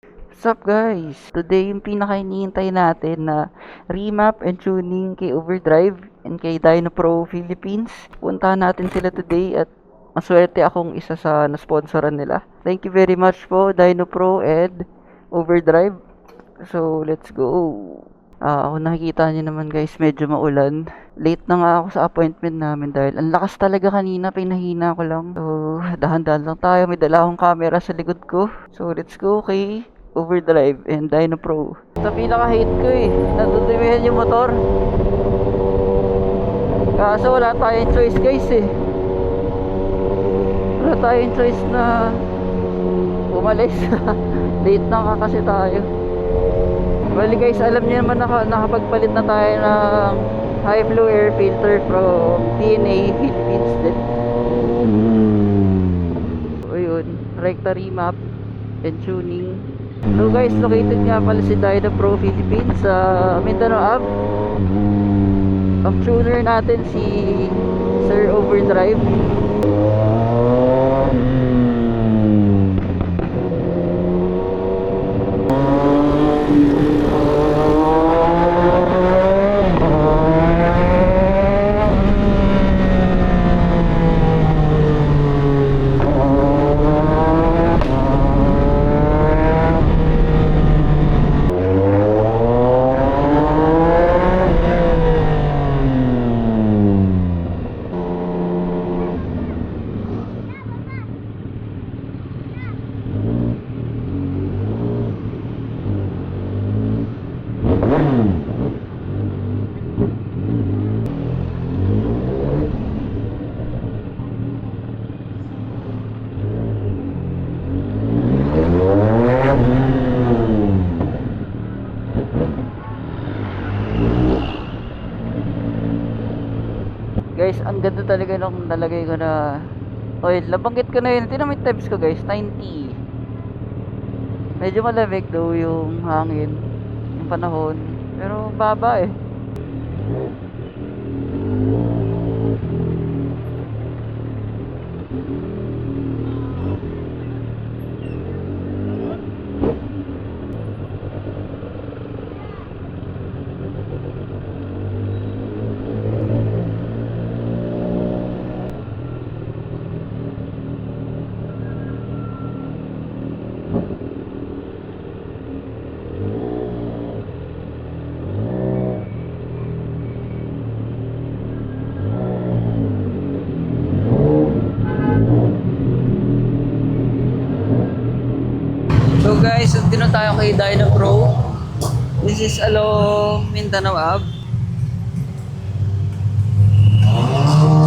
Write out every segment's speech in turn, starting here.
What's up guys? Today yung pinaka-iniintay natin na remap and tuning kay Overdrive and kay Dyno Pro Philippines. Puntahan natin sila today at maswerte akong isa sa nasponsoran nila. Thank you very much po Dyno Pro and Overdrive. So let's go! Ako nakikita niyo naman guys, medyo maulan. Late na nga ako sa appointment namin dahil ang lakas talaga kanina, pinahina ko lang. So, dahan-dahan lang tayo. May dala akong camera sa likod ko. So, let's go kay Overdrive and Dyno Pro. Ito pinaka-hate ko eh. Natutumihan yung motor. Kaso wala tayong choice guys eh. Wala tayong choice na umalis. Late na nga kasi tayo. Bali guys, alam niyo naman nakapagpalit na tayo ng high flow air filter from TNA Philippines din. So yun, Recta remap and tuning. So guys, located nga pala si Dyno Pro Philippines sa Mindanao Ave. Ang tuner natin si Sir Overdrive. Guys, ang ganda talaga nung nalagay ko na oil. Nabanggit ko na yun. Tingnan mo yung temps ko guys, 90. Medyo malamig daw yung hangin, yung panahon. Pero baba eh. So guys, dito tayo kay Dyno Pro. This is along Mindanao Ave.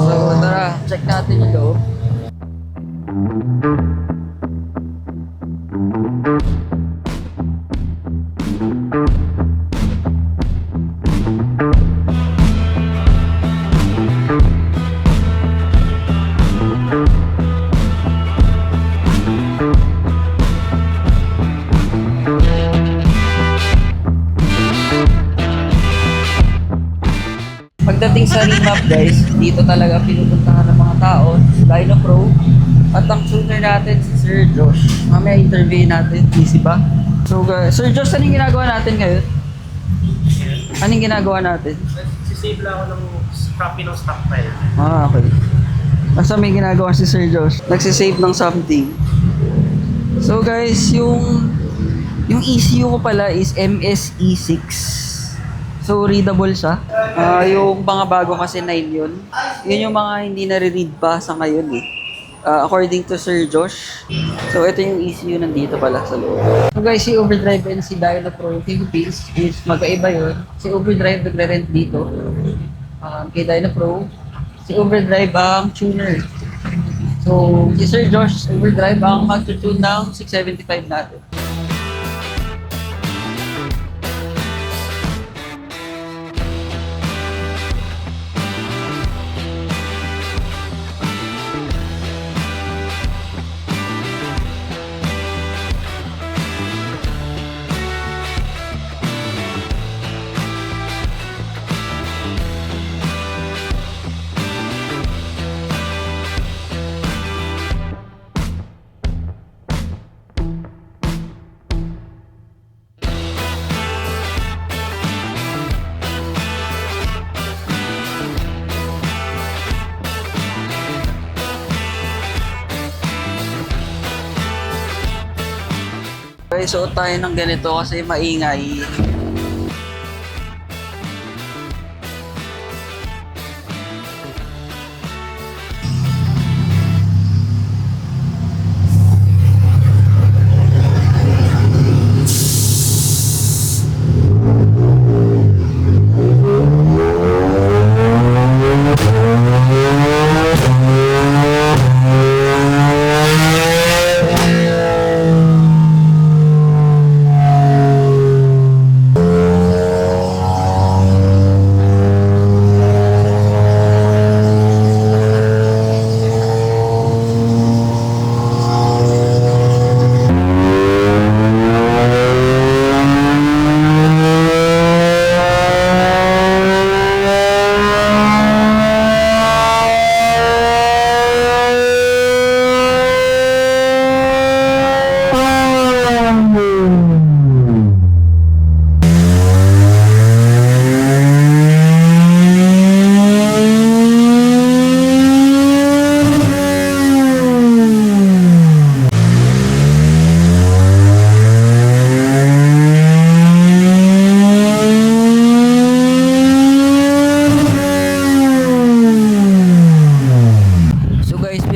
So tara, check natin yung loob. Pagdating sa remap guys, dito talaga pinupuntahan ng mga tao, Dyno Pro. At ang tuner natin si Sir Josh. Mamaya interview natin, busy ba? So guys, Sir Josh, anong ginagawa natin ngayon? Anong ginagawa natin? Sisave lang ako ng copy ng stockpile. Okay. Basta may ginagawa si Sir Josh. Nagsisave ng something. So guys, yung ECU ko pala is MSE6. So readable siya. Yung mga bago kasi 9 yun. Yun yung mga hindi nare-read pa sa ngayon eh. According to Sir Josh. So ito yung ECU nandito pala sa loob. So guys, si Overdrive and si Dyno Pro Philippines is magkaiba yun. Si Overdrive nagre-rent dito. Kay Dyno Pro. Si Overdrive ang tuner. So si Sir Josh Overdrive ang mag-tune ng 675 natin. Okay, suot tayo ng ganito kasi maingay.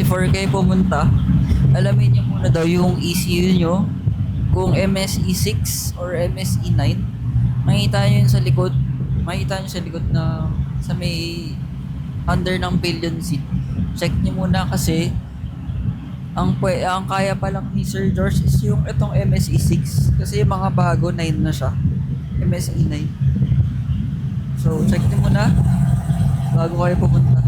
Before kayo pumunta, alamin nyo muna daw yung ECU nyo, kung MSE6 or MSE9. Makikita nyo yun sa likod, na sa may under ng pillion seat. Check nyo muna kasi ang kaya pa lang ni Sir George is yung itong MSE6 kasi yung mga bago 9 na siya, MSE9. So check nyo muna bago kayo pumunta.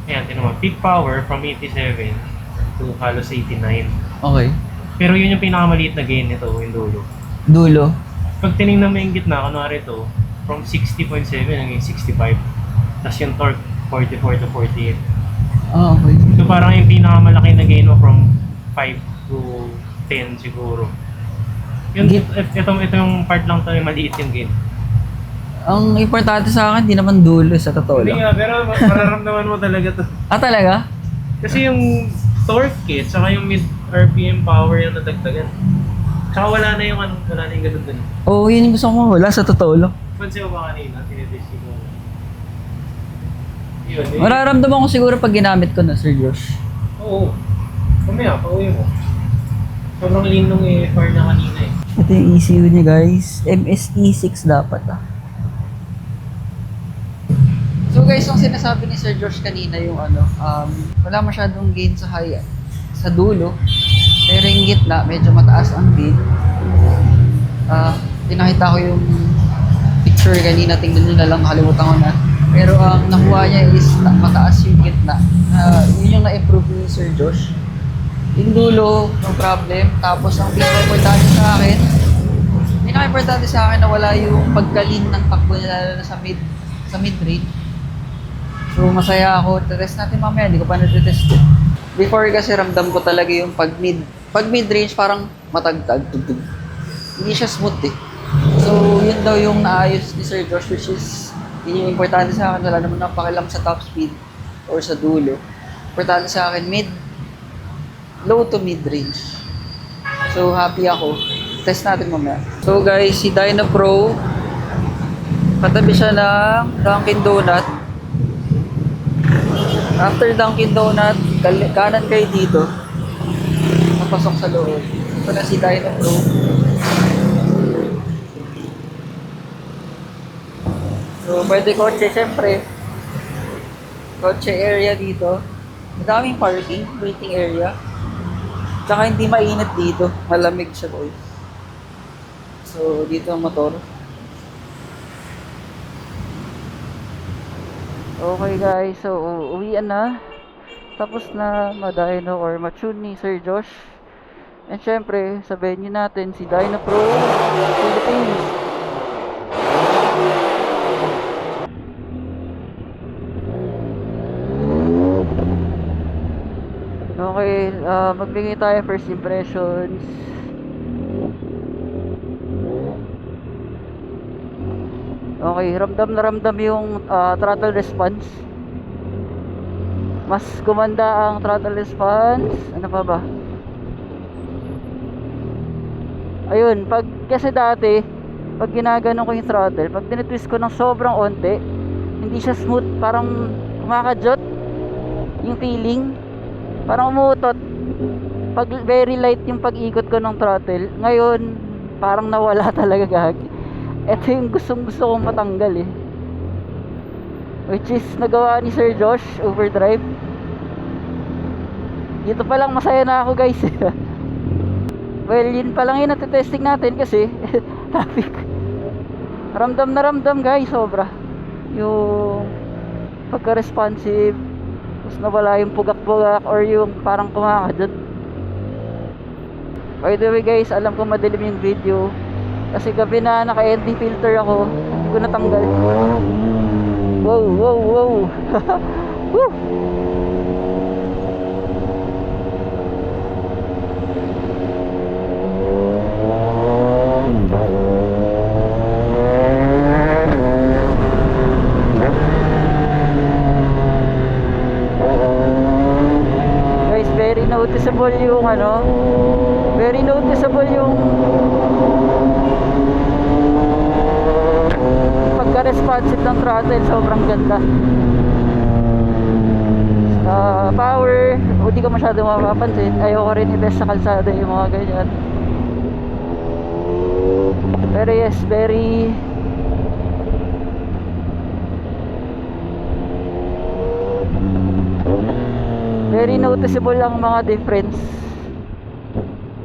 Ayan, tinan mo. Peak power from 87 to halos 89. Okay. Pero yun yung pinakamaliit na gain nito, yung dulo. Dulo. Pag tinignan mo yung gitna, kunwari ito, from 60.7 hanggang 65. Tapos yung torque, 44 to 48. Ah, okay. So parang yung pinakamalaki na gain mo from 5 to 10 siguro. Yun, ito yung part lang to, yung maliit yung gain. Ang importante sa akin, di naman dulo sa totoo Hindi lang. nga, pero mararamdaman mo talaga to. Ah, talaga? Kasi yung torque kit, saka yung mid RPM power yung natagtagan. Tsaka wala na yung ganun dun. Oo, yun yung gusto ko mawala sa totoo lang. Pansin mo ba kanina, tinitest ko. Yun, eh. Mararamdaman ko siguro pag ginamit ko na, Sir Josh. Oo. Mamaya, pauwi mo. Sobrang lean nung AFR na kanina eh. Ito yung ECU niya guys. MSE6 dapat ah. guys, yung sinasabi ni Sir Josh kanina yung wala masyadong gain sa high, sa dulo. Pero yung gitna, medyo mataas ang gain. Pinakita ko yung picture kanina, tingnan nyo na lang, nakalimutan ko na. Pero ang nakuha niya is mataas yung gitna. Yun yung na-improve ni Sir Josh. Yung dulo, no problem. Tapos ang pinaka-importante sa akin na wala yung pagkalin ng takbo niya lalo na sa mid-range. So masaya ako. Test natin mamaya, hindi ko pa na-test it. Before kasi ramdam ko talaga yung pag mid-range parang matagtag, tugtog. Hindi siya smooth eh. So yun daw yung naayos ni Sir Josh, which is yun yung importante sa akin. Wala naman napakialam sa top speed or sa dulo. Importante sa akin low to mid-range. So happy ako. Test natin mamaya. So guys, si Dyna Pro, katabi siya ng Dunkin Donut. After Dunkin Donut, kanan kayo dito. Papasok sa loob. Ito na si Dyna Pro. So pwede kotse, syempre. Kotse area dito. Madaming parking, waiting area. Tsaka hindi mainit dito. Malamig siya boy. So dito ang motor. Okay guys, so uwian na. Tapos na ma-dyno or ma-tune ni Sir Josh. And syempre, sa venue natin si Dyna Pro Philippines. Okay, magbigay tayo first impressions. Okay, ramdam na ramdam yung throttle response. Mas gumanda ang throttle response. Ano pa ba? Ayun, kasi dati pag ginagano ko yung throttle, pag tinitwist ko ng sobrang onte, hindi siya smooth, parang kumakajot yung feeling. Parang umuutot. Pag very light yung pag-ikot ko ng throttle, ngayon parang nawala talaga gagi. Ito yung gusto kong matanggal eh. Which is nagawa ni Sir Josh, overdrive. Dito pa lang masaya na ako guys. Well, yun pa lang yun natitesting natin kasi traffic. Ramdam na ramdam guys, sobra. Yung pagka-responsive, tapos nawala yung pugak-pugak or yung parang kumakadot. By the way guys, alam ko madilim yung video kasi gabi na naka-ND filter ako, hindi ko natanggal. Wow, wow, wow. Woo! Guys, very noticeable yung very noticeable yung pagka-responsive ng throttle, sobrang ganda. Power, hindi ko masyado mapapansin. Ayoko rin i-test sa kalsada yung mga ganyan. Pero yes, very noticeable ang mga difference.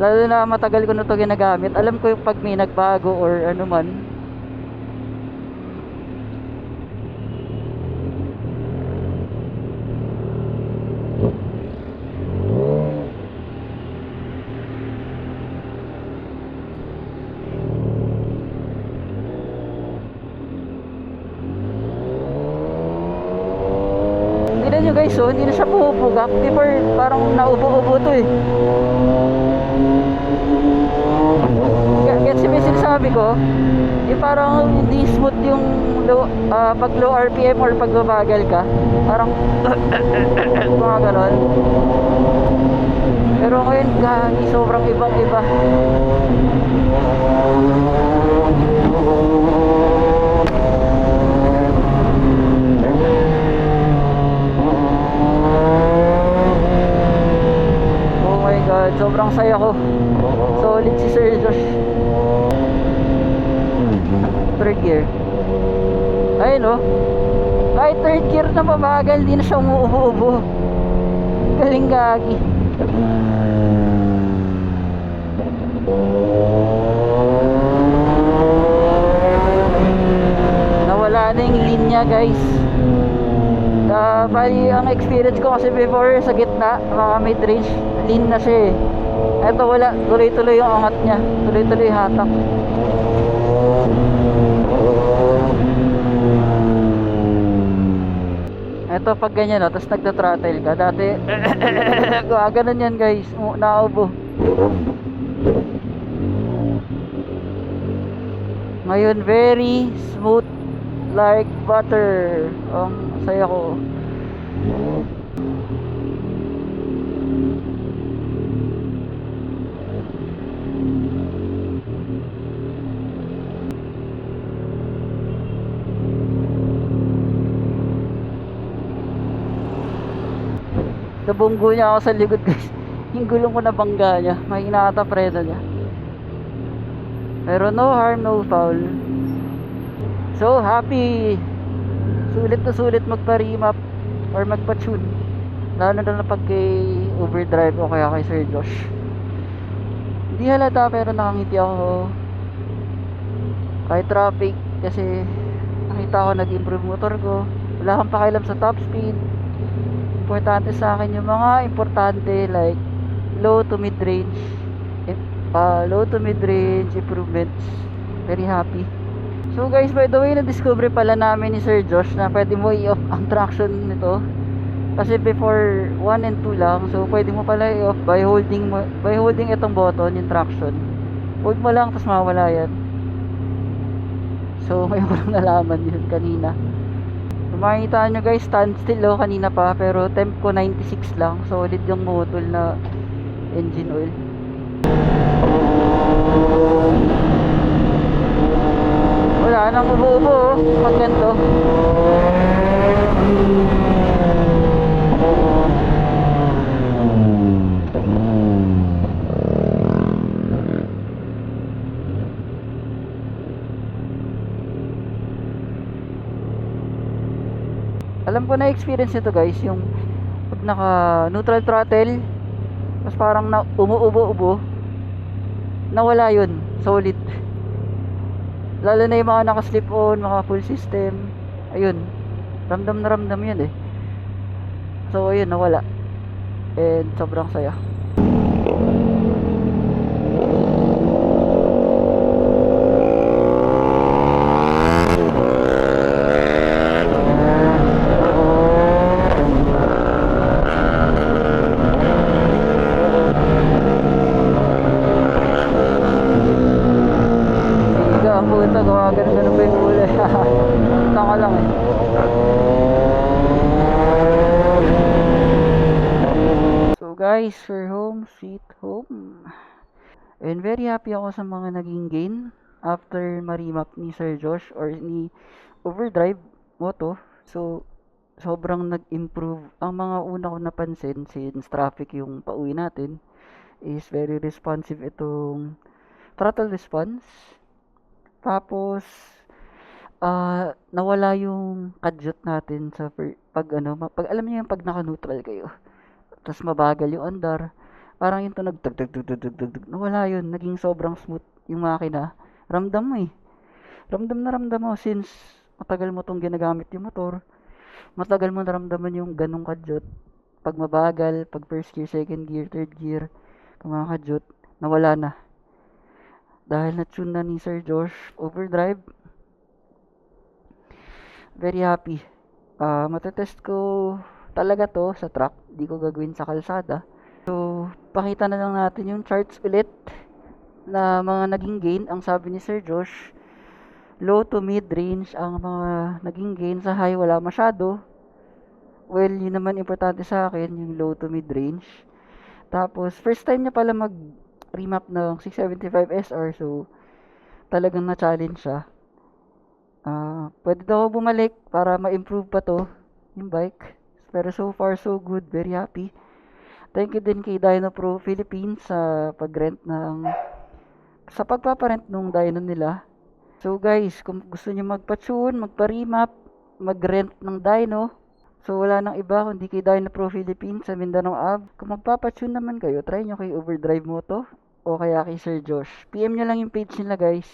Lalo na matagal ko na ito ginagamit. Alam ko yung pag may nagbago or ano man. Tignan nyo guys, hindi na siya pupugak. Before, parang naubo-ubo to eh. Gets yung sinasabi ko, yung parang hindi smooth yung pag low RPM or pag babagal ka. Parang mga ganon. Pero ngayon, gagi, sobrang ibang iba. Sobrang saya ko. Solid si Sir Josh. Third gear. Ayun oh. Kahit third gear na mabagal, di na siya umuubo-ubo. Galing gagi. Nawala na yung linya guys. Bali ang experience ko kasi before sa gitna, mga mid-range, lean na siya eh. Eto wala, tuloy-tuloy yung angat niya, tuloy-tuloy yung hatak. Eto pag ganyan no, tapos nagta-throttle ka, dati gaganon yan guys, naubo. Ngayon very smooth like butter. Ang saya ko. Nabunggo niya ako sa likod guys. Yung gulong ko na bangga niya. Mahina ata preno niya. Pero no harm, no foul. So happy. Sulit na sulit magpa-remap or magpa-tune. Lalo na pag kay overdrive o kaya kay Sir Josh. Hindi halata pero nakangiti ako. Kahit traffic kasi nakita ko nag-improve motor ko. Wala kang pakialam sa top speed. Importante sa akin yung mga importante like low to mid range improvements. Very happy. So guys, by the way, na-discover pala namin ni Sir Josh na pwede mo i-off ang traction nito. Kasi before 1 and 2 lang. So pwede mo pala i-off by holding itong button, yung traction. Hold mo lang tapos mawala yan. So ngayon ko lang nalaman yun kanina. So, makikita nyo guys, standstill kanina pa. Pero temp ko 96 lang. Solid yung motol na engine oil. Wala nang ubo-ubo pag ganito. Alam ko na experience nito guys, yung pag naka neutral throttle tapos parang na umuubo-ubo, nawala yun, solid. Lalo na yung mga naka slip on, mga full system, ayun, ramdam na ramdam yun eh. So ayun, nawala. And sobrang saya. Ganun pa yung uli. Taka lang eh. So guys, we're home, sweet home. And very happy ako sa mga naging gain after ma-remap ni Sir Josh or ni Overdrive Moto. So sobrang nag-improve. Ang mga una ko napansin since traffic yung pauwi natin is very responsive itong throttle response. Tapos nawala yung kadyot natin sa pag alam niyo yung pag naka-neutral kayo. Tapos mabagal yung andar. Parang yung tunog nawala yun. Naging sobrang smooth yung makina. Ramdam mo eh. Ramdam na ramdam mo since matagal mo tong ginagamit yung motor. Matagal mo naramdaman yung ganong kadyot. Pag mabagal, pag first gear, second gear, third gear, kung mga kadyot, nawala na. Dahil na-tune na ni Sir Josh Overdrive. Very happy. Matetest ko talaga to sa track. Di ko gagawin sa kalsada. So, pakita na lang natin yung charts ulit na mga naging gain. Ang sabi ni Sir Josh, low to mid range ang mga naging gain. Sa high wala masyado. Well, yun naman importante sa akin, yung low to mid range. Tapos, first time niya pala remap ng 675 SR, so talagang na-challenge siya. Pwede daw bumalik para ma-improve pa to yung bike, pero so far so good, very happy. Thank you din kay Dyno Pro Philippines sa pagpaparent nung dyno nila. So guys, kung gusto niyo magpa-tune, magpa-remap, mag-rent ng dyno. So wala nang iba kundi kay Dyno Pro Philippines sa Mindanao Ave. Kung magpapatune naman kayo, try nyo kay Overdrive Moto o kaya kay Sir Josh. PM nyo lang yung page nila guys.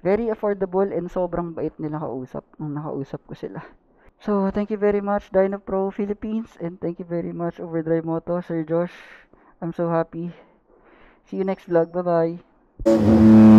Very affordable and sobrang bait nila kausap nung nakausap ko sila. So thank you very much Dyno Pro Philippines and thank you very much Overdrive Moto, Sir Josh. I'm so happy. See you next vlog. Bye bye.